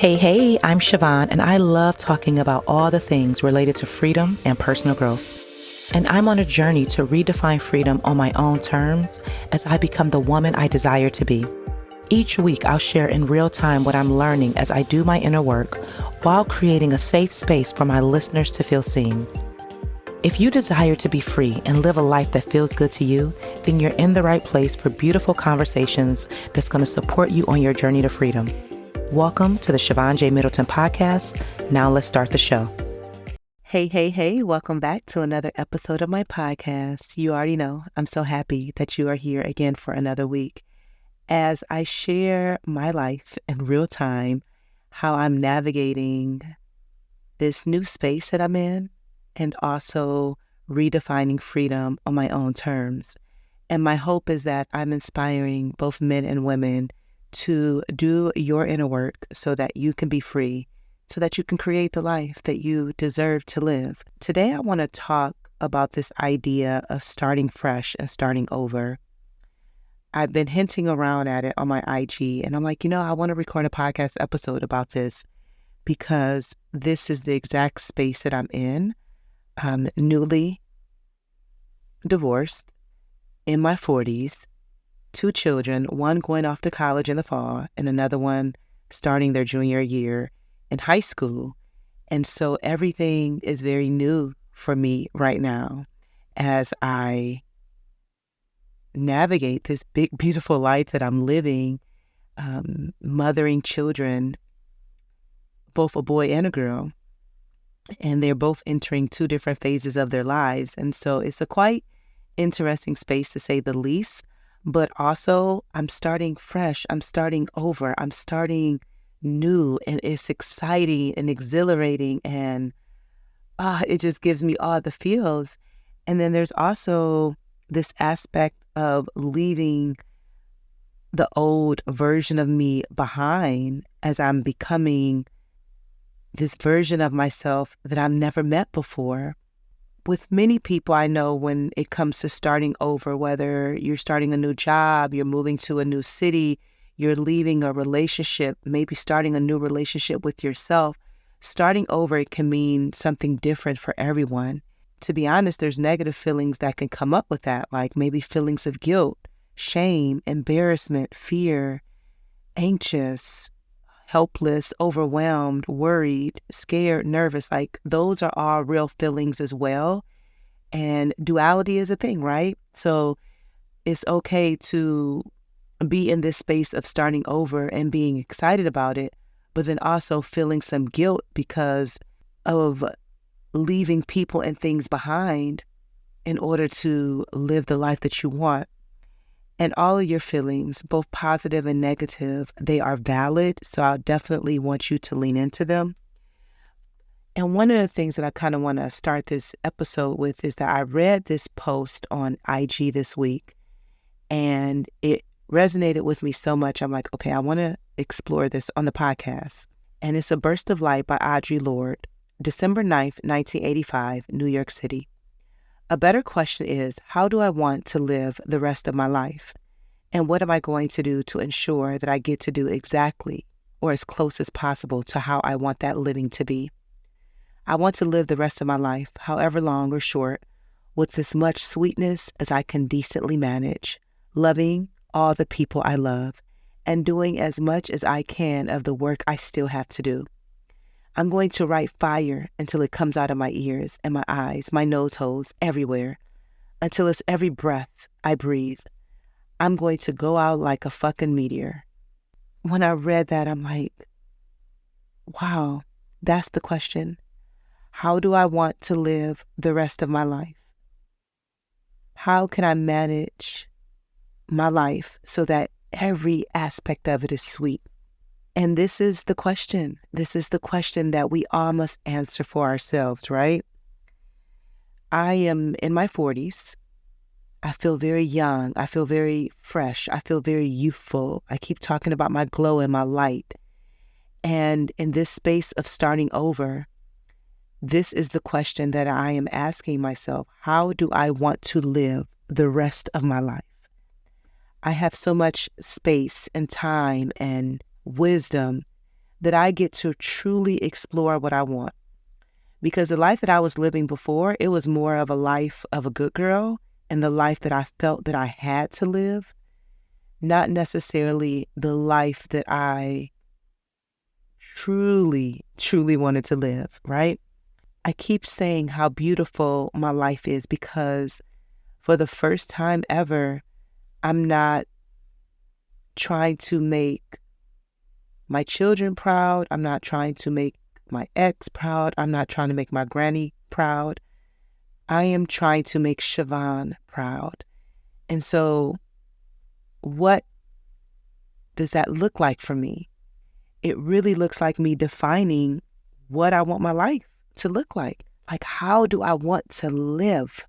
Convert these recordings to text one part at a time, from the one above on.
Hey, I'm Siobhan, and I love talking about all the things related to freedom and personal growth. And I'm on a journey to redefine freedom on my own terms as I become the woman I desire to be. Each week, I'll share in real time what I'm learning as I do my inner work while creating a safe space for my listeners to feel seen. If you desire to be free and live a life that feels good to you, then you're in the right place for beautiful conversations that's going to support you on your journey to freedom. Welcome to the Siobhan J. Middleton podcast. Now let's start the show. Hey, welcome back to another episode of my podcast. You already know I'm so happy that you are here again for another week as I share my life in real time, how I'm navigating this new space that I'm in, and also redefining freedom on my own terms. And my hope is that I'm inspiring both men and women to do your inner work so that you can be free, so that you can create the life that you deserve to live. Today, I want to talk about this idea of starting fresh and starting over. I've been hinting around at it on my IG, and I'm like, I want to record a podcast episode about this because this is the exact space that I'm in. I'm newly divorced, in my 40s, 2 children, one going off to college in the fall and another one starting their junior year in high school. And so everything is very new for me right now as I navigate this big, beautiful life that I'm living, mothering children, both a boy and a girl. And they're both entering 2 different phases of their lives. And so it's a quite interesting space to say the least. But also, I'm starting fresh. I'm starting over. I'm starting new. And it's exciting and exhilarating. And it just gives me all the feels. And then there's also this aspect of leaving the old version of me behind as I'm becoming this version of myself that I've never met before. With many people I know, when it comes to starting over, whether you're starting a new job, you're moving to a new city, you're leaving a relationship, maybe starting a new relationship with yourself, starting over, it can mean something different for everyone. To be honest, there's negative feelings that can come up with that, like maybe feelings of guilt, shame, embarrassment, fear, anxious, helpless, overwhelmed, worried, scared, nervous. Like those are all real feelings as well. And duality is a thing, right? So it's okay to be in this space of starting over and being excited about it, but then also feeling some guilt because of leaving people and things behind in order to live the life that you want. And all of your feelings, both positive and negative, they are valid. So I definitely want you to lean into them. And one of the things that I kind of want to start this episode with is that I read this post on IG this week and it resonated with me so much. I'm like, okay, I want to explore this on the podcast. And it's A Burst of Light by Audre Lorde, December 9th, 1985, New York City. A better question is, how do I want to live the rest of my life? And what am I going to do to ensure that I get to do exactly or as close as possible to how I want that living to be? I want to live the rest of my life, however long or short, with as much sweetness as I can decently manage, loving all the people I love, and doing as much as I can of the work I still have to do. I'm going to write fire until it comes out of my ears and my eyes, my nose holes, everywhere, until it's every breath I breathe. I'm going to go out like a fucking meteor. When I read that, I'm like, wow, that's the question. How do I want to live the rest of my life? How can I manage my life so that every aspect of it is sweet? And this is the question. This is the question that we all must answer for ourselves, right? I am in my 40s. I feel very young. I feel very fresh. I feel very youthful. I keep talking about my glow and my light. And in this space of starting over, this is the question that I am asking myself. How do I want to live the rest of my life? I have so much space and time and wisdom that I get to truly explore what I want. Because the life that I was living before, it was more of a life of a good girl and the life that I felt that I had to live, not necessarily the life that I truly, truly wanted to live, right? I keep saying how beautiful my life is because for the first time ever, I'm not trying to make my children proud. I'm not trying to make my ex proud. I'm not trying to make my granny proud. I am trying to make Siobhan proud. And so what does that look like for me? It really looks like me defining what I want my life to look like. Like, how do I want to live?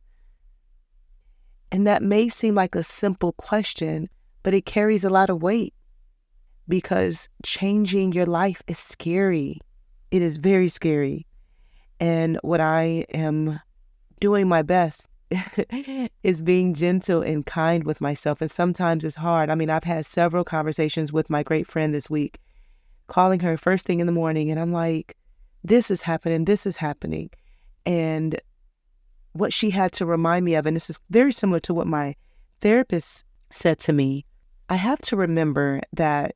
And that may seem like a simple question, but it carries a lot of weight because changing your life is scary. It is very scary. And what I am doing my best is being gentle and kind with myself. And sometimes it's hard. I mean, I've had several conversations with my great friend this week, calling her first thing in the morning. And I'm like, this is happening. This is happening. And what she had to remind me of, and this is very similar to what my therapist said to me, I have to remember that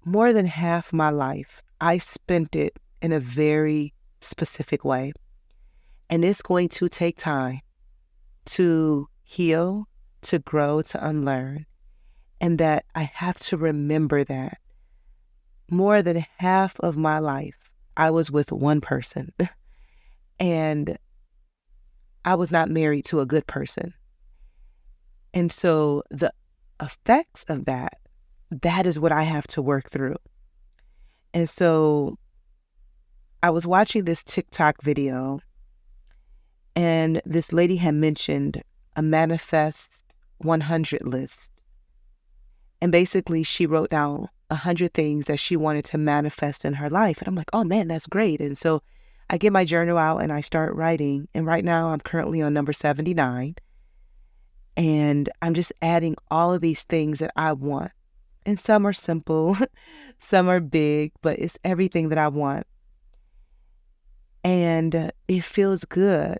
more than half my life, I spent it in a very specific way. And it's going to take time to heal, to grow, to unlearn. And that I have to remember that more than half of my life, I was with one person. And I was not married to a good person. And so the effects of that is what I have to work through. And so I was watching this TikTok video, and this lady had mentioned a manifest 100 list. And basically she wrote down 100 things that she wanted to manifest in her life. And I'm like, oh man, that's great. And so I get my journal out and I start writing. And right now I'm currently on number 79. And I'm just adding all of these things that I want. And some are simple, some are big, but it's everything that I want. And it feels good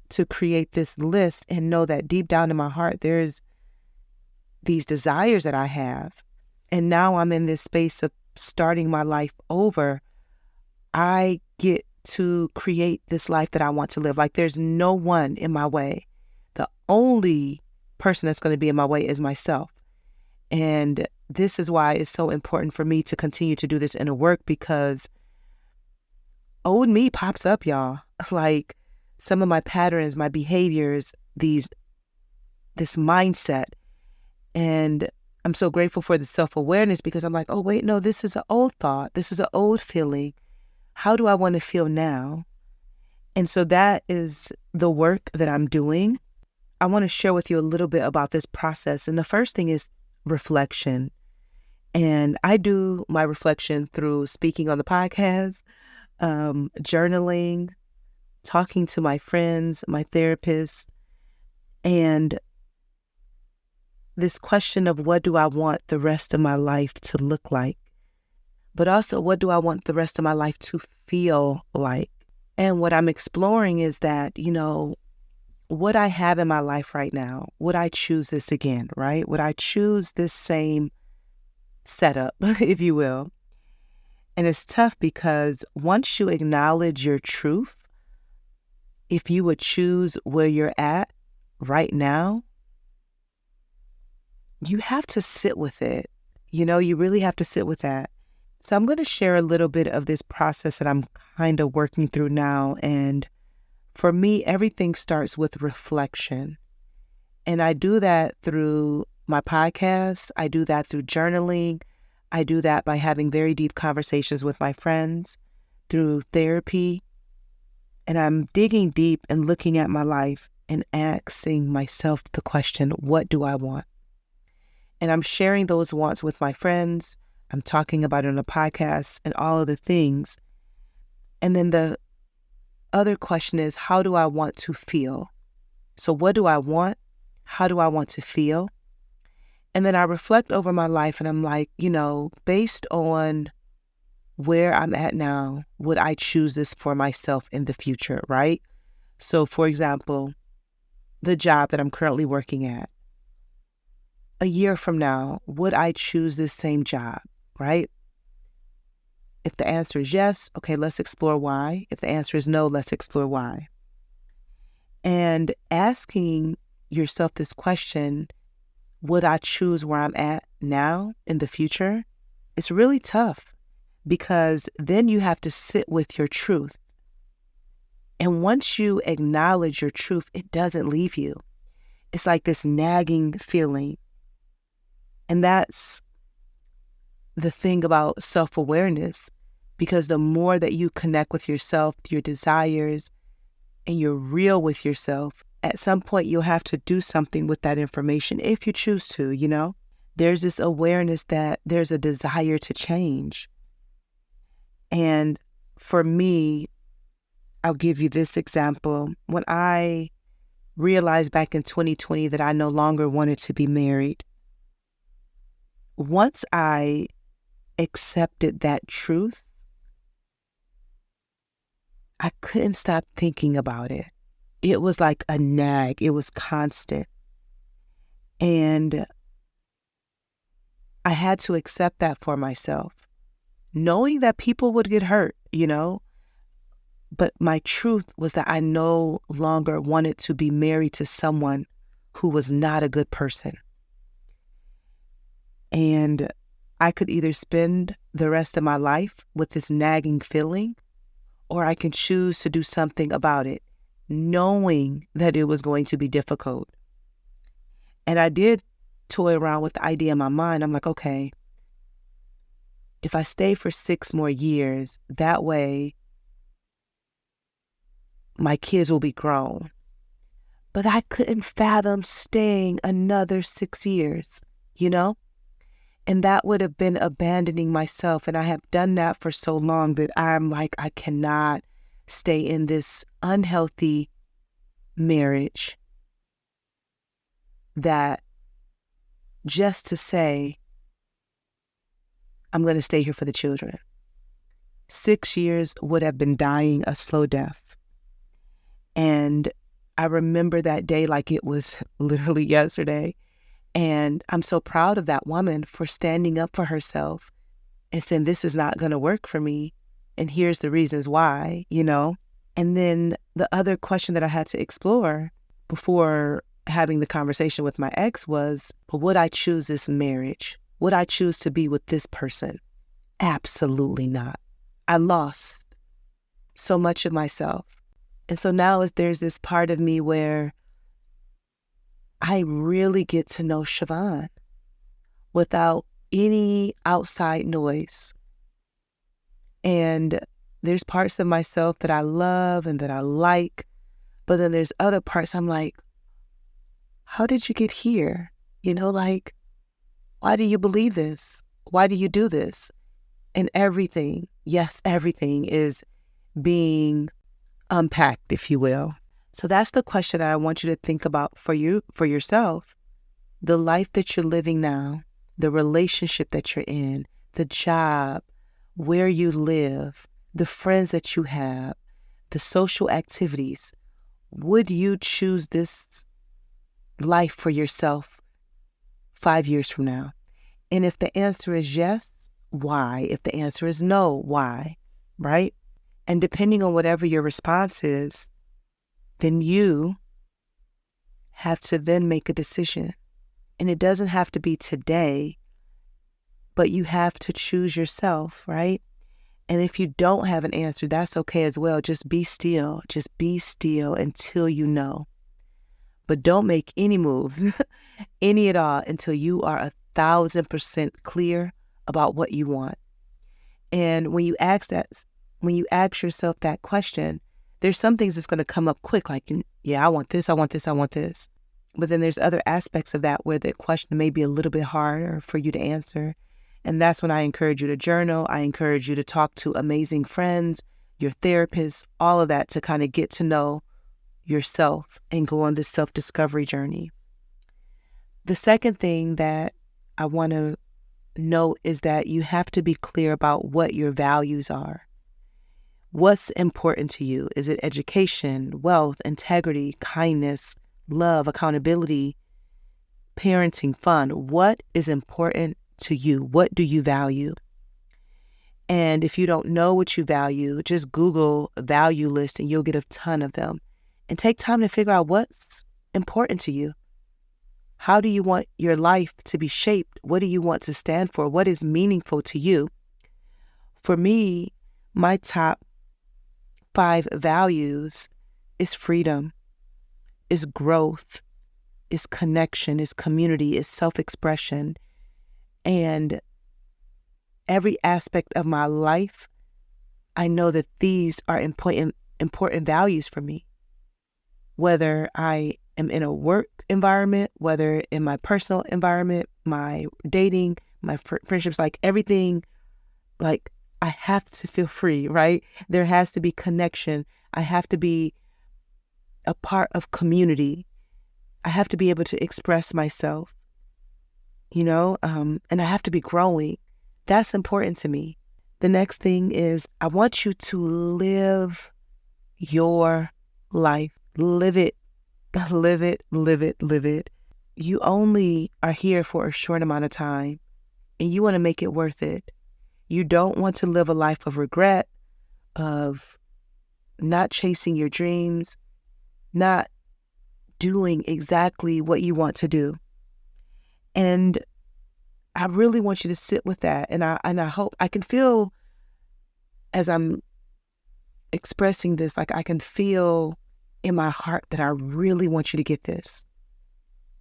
to create this list and know that deep down in my heart, there's these desires that I have. And now I'm in this space of starting my life over. I get to create this life that I want to live. Like, there's no one in my way. The only person that's going to be in my way is myself. And this is why it's so important for me to continue to do this inner work, because old me pops up, y'all. Like, some of my patterns, my behaviors, this mindset. And I'm so grateful for the self-awareness, because I'm like, oh, wait, no, this is an old thought. This is an old feeling. How do I want to feel now? And so that is the work that I'm doing. I want to share with you a little bit about this process. And the first thing is reflection. And I do my reflection through speaking on the podcast, journaling, talking to my friends, my therapist, and this question of what do I want the rest of my life to look like, but also what do I want the rest of my life to feel like? And what I'm exploring is that, what I have in my life right now, would I choose this again, right? Would I choose this same setup, if you will? And it's tough because once you acknowledge your truth, if you would choose where you're at right now, you have to sit with it. You really have to sit with that. So I'm going to share a little bit of this process that I'm kind of working through now. And for me, everything starts with reflection. And I do that through my podcast. I do that through journaling. I do that by having very deep conversations with my friends, through therapy. And I'm digging deep and looking at my life and asking myself the question, what do I want? And I'm sharing those wants with my friends. I'm talking about it on a podcast and all of the things. And then the other question is, how do I want to feel? So what do I want? How do I want to feel? And then I reflect over my life and I'm like, based on where I'm at now, would I choose this for myself in the future, right? So, for example, the job that I'm currently working at, a year from now, would I choose this same job, right? If the answer is yes, okay, let's explore why. If the answer is no, let's explore why. And asking yourself this question, would I choose where I'm at now in the future? It's really tough because then you have to sit with your truth. And once you acknowledge your truth, it doesn't leave you. It's like this nagging feeling. And that's the thing about self-awareness, because the more that you connect with yourself, your desires, and you're real with yourself, at some point you'll have to do something with that information if you choose to, you know? There's this awareness that there's a desire to change. And for me, I'll give you this example. When I realized back in 2020 that I no longer wanted to be married, once I accepted that truth, I couldn't stop thinking about it. It was like a nag. It was constant. And I had to accept that for myself, knowing that people would get hurt, you know? But my truth was that I no longer wanted to be married to someone who was not a good person. And I could either spend the rest of my life with this nagging feeling, or I can choose to do something about it, knowing that it was going to be difficult. And I did toy around with the idea in my mind. I'm like, okay, if I stay for 6 more years, that way my kids will be grown. But I couldn't fathom staying another 6 years, you know? And that would have been abandoning myself. And I have done that for so long that I'm like, I cannot stay in this unhealthy marriage that just to say, I'm going to stay here for the children. 6 years would have been dying a slow death. And I remember that day like it was literally yesterday. And I'm so proud of that woman for standing up for herself and saying, this is not going to work for me. And here's the reasons why, you know? And then the other question that I had to explore before having the conversation with my ex was, but would I choose this marriage? Would I choose to be with this person? Absolutely not. I lost so much of myself. And so now there's this part of me where I really get to know Siobhan without any outside noise. And there's parts of myself that I love and that I like, but then there's other parts I'm like, how did you get here? You know, like, why do you believe this? Why do you do this? And everything, yes, everything is being unpacked, if you will. So that's the question that I want you to think about for yourself. The life that you're living now, the relationship that you're in, the job, where you live, the friends that you have, the social activities. Would you choose this life for yourself 5 years from now? And if the answer is yes, why? If the answer is no, why? Right? And depending on whatever your response is, then you have to then make a decision. And it doesn't have to be today, but you have to choose yourself, right? And if you don't have an answer, that's okay as well. Just be still. Just be still until you know. But don't make any moves, any at all, until you are 1,000% clear about what you want. And when you ask yourself that question, there's some things that's going to come up quick, like, yeah, I want this, I want this, I want this. But then there's other aspects of that where the question may be a little bit harder for you to answer. And that's when I encourage you to journal. I encourage you to talk to amazing friends, your therapist, all of that, to kind of get to know yourself and go on this self-discovery journey. The second thing that I want to note is that you have to be clear about what your values are. What's important to you? Is it education, wealth, integrity, kindness, love, accountability, parenting, fun? What is important to you? What do you value? And if you don't know what you value, just Google a value list and you'll get a ton of them. And take time to figure out what's important to you. How do you want your life to be shaped? What do you want to stand for? What is meaningful to you? For me, my top 5 values is freedom, is growth, is connection, is community, is self-expression. And every aspect of my life, I know that these are important values for me. Whether I am in a work environment, whether in my personal environment, my dating, my friendships, like everything, like I have to feel free, right? There has to be connection. I have to be a part of community. I have to be able to express myself, and I have to be growing. That's important to me. The next thing is I want you to live your life. Live it, live it, live it, live it. You only are here for a short amount of time, and you want to make it worth it. You don't want to live a life of regret, of not chasing your dreams, not doing exactly what you want to do. And I really want you to sit with that. And I hope I can feel as I'm expressing this, like I can feel in my heart that I really want you to get this.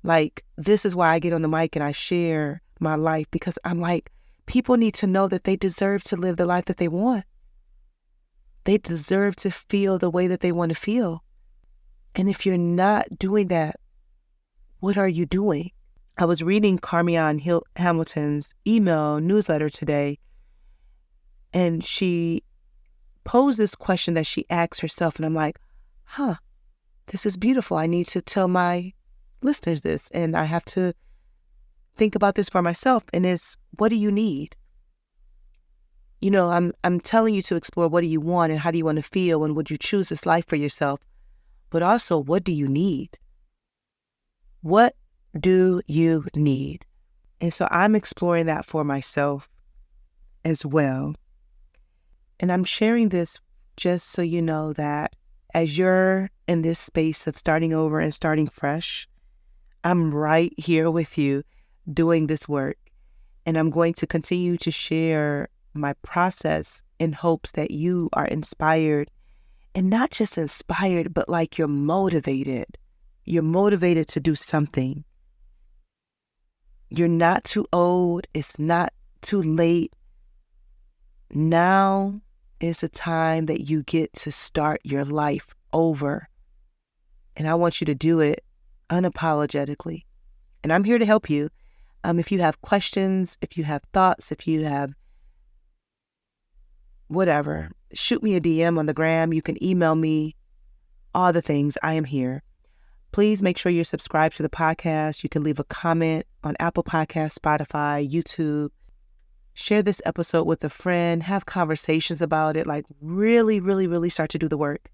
Like, this is why I get on the mic and I share my life, because I'm like, people need to know that they deserve to live the life that they want. They deserve to feel the way that they want to feel. And if you're not doing that, what are you doing? I was reading Carmian Hamilton's email newsletter today, and she posed this question that she asked herself, and I'm like, this is beautiful. I need to tell my listeners this, and I have to think about this for myself. And it's, what do you need? I'm telling you to explore what do you want and how do you want to feel and would you choose this life for yourself? But also, what do you need? What do you need? And so I'm exploring that for myself as well. And I'm sharing this just so you know that as you're in this space of starting over and starting fresh, I'm right here with you doing this work. And I'm going to continue to share my process in hopes that you are inspired, and not just inspired, but like you're motivated. You're motivated to do something. You're not too old. It's not too late. Now is the time that you get to start your life over. And I want you to do it unapologetically. And I'm here to help you. If you have questions, if you have thoughts, if you have whatever, shoot me a DM on the gram. You can email me, all the things. I am here. Please make sure you're subscribed to the podcast. You can leave a comment on Apple Podcasts, Spotify, YouTube. Share this episode with a friend. Have conversations about it. Like really, really, really start to do the work.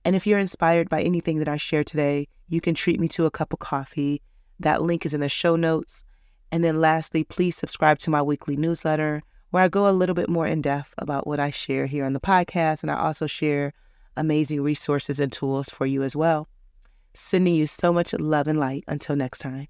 And if you're inspired by anything that I share today, you can treat me to a cup of coffee. That link is in the show notes. And then lastly, please subscribe to my weekly newsletter, where I go a little bit more in depth about what I share here on the podcast. And I also share amazing resources and tools for you as well. Sending you so much love and light. Until next time.